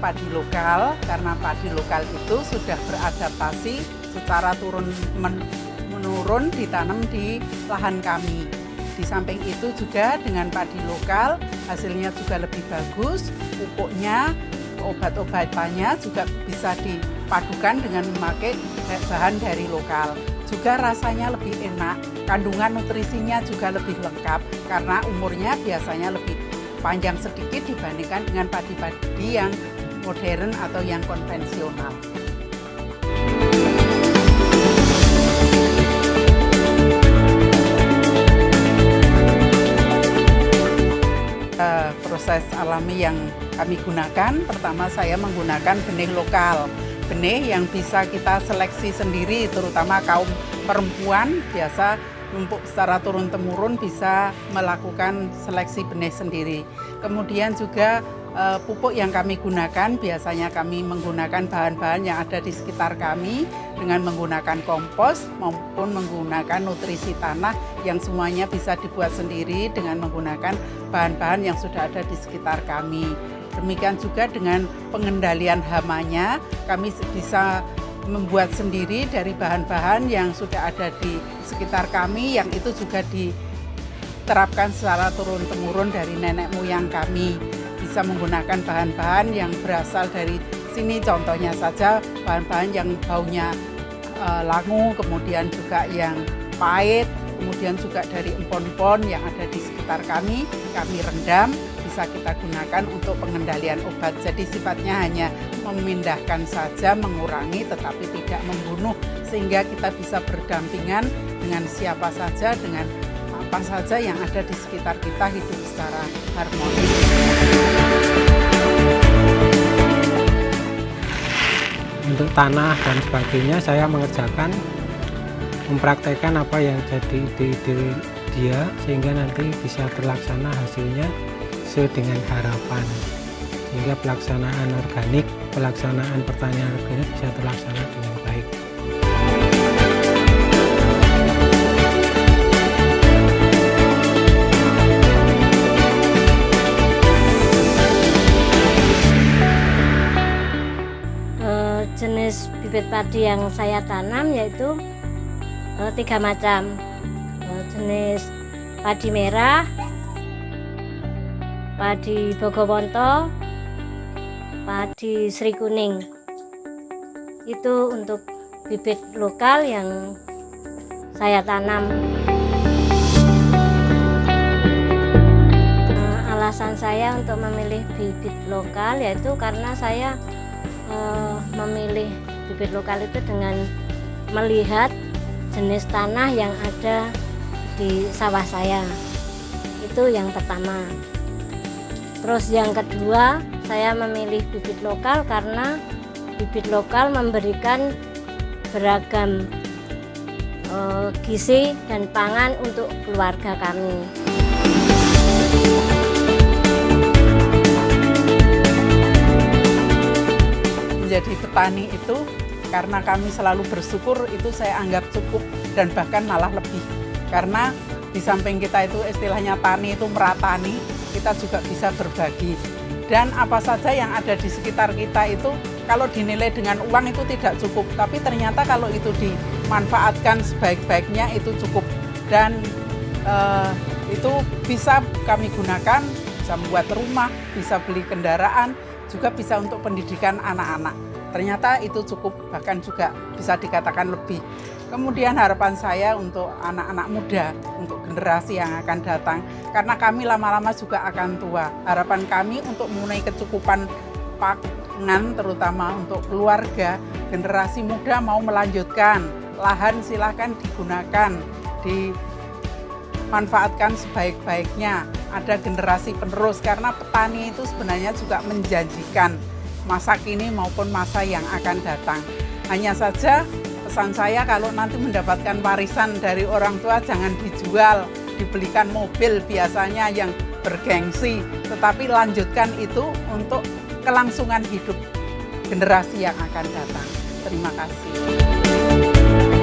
padi lokal, karena padi lokal itu sudah beradaptasi secara turun-menurun ditanam di lahan kami. Di samping itu juga dengan padi lokal hasilnya juga lebih bagus, pupuknya, obat-obatannya juga bisa dipadukan dengan memakai bahan dari lokal. Juga rasanya lebih enak, kandungan nutrisinya juga lebih lengkap karena umurnya biasanya lebih panjang sedikit dibandingkan dengan padi-padi yang modern atau yang konvensional. Proses alami yang kami gunakan, pertama saya menggunakan benih lokal, benih yang bisa kita seleksi sendiri, terutama kaum perempuan biasa secara turun-temurun bisa melakukan seleksi benih sendiri. Kemudian juga pupuk yang kami gunakan, biasanya kami menggunakan bahan-bahan yang ada di sekitar kami dengan menggunakan kompos maupun menggunakan nutrisi tanah yang semuanya bisa dibuat sendiri dengan menggunakan bahan-bahan yang sudah ada di sekitar kami. Demikian juga dengan pengendalian hamanya, kami bisa membuat sendiri dari bahan-bahan yang sudah ada di sekitar kami, yang itu juga diterapkan secara turun-temurun dari nenek moyang kami. Bisa menggunakan bahan-bahan yang berasal dari sini, contohnya saja bahan-bahan yang baunya langu, kemudian juga yang pahit, kemudian juga dari empon-empon yang ada di sekitar kami rendam, bisa kita gunakan untuk pengendalian obat. Jadi sifatnya hanya memindahkan saja, mengurangi tetapi tidak membunuh, sehingga kita bisa berdampingan dengan siapa saja, dengan apa saja yang ada di sekitar kita, hidup secara harmonis. Untuk tanah dan sebagainya saya mengerjakan, mempraktekkan apa yang jadi ide-ide dia sehingga nanti bisa terlaksana hasilnya sesuai dengan harapan, sehingga pelaksanaan organik, pelaksanaan pertanian organik bisa terlaksana dengan baik. Jenis bibit padi yang saya tanam yaitu 3 macam. Jenis padi merah, padi Bogowonto, padi Sri Kuning. Itu untuk bibit lokal yang saya tanam. Alasan saya untuk memilih bibit lokal yaitu karena saya memilih bibit lokal itu dengan melihat jenis tanah yang ada di sawah saya. Itu yang pertama. Terus yang kedua, saya memilih bibit lokal karena bibit lokal memberikan beragam gizi dan pangan untuk keluarga kami. Menjadi petani itu karena kami selalu bersyukur, itu saya anggap cukup dan bahkan malah lebih, karena di samping kita itu istilahnya tani itu meratani, kita juga bisa berbagi, dan apa saja yang ada di sekitar kita itu kalau dinilai dengan uang itu tidak cukup, tapi ternyata kalau itu dimanfaatkan sebaik-baiknya itu cukup, dan itu bisa kami gunakan, bisa membuat rumah, bisa beli kendaraan, juga bisa untuk pendidikan anak-anak. Ternyata itu cukup, bahkan juga bisa dikatakan lebih. Kemudian harapan saya untuk anak-anak muda, untuk generasi yang akan datang, karena kami lama-lama juga akan tua. Harapan kami untuk memenuhi kecukupan pangan, terutama untuk keluarga, generasi muda mau melanjutkan, lahan silahkan digunakan, dimanfaatkan sebaik-baiknya. Ada generasi penerus, karena petani itu sebenarnya juga menjanjikan masa kini maupun masa yang akan datang. Hanya saja pesan saya, kalau nanti mendapatkan warisan dari orang tua jangan dijual, dibelikan mobil biasanya yang bergengsi, tetapi lanjutkan itu untuk kelangsungan hidup generasi yang akan datang. Terima kasih.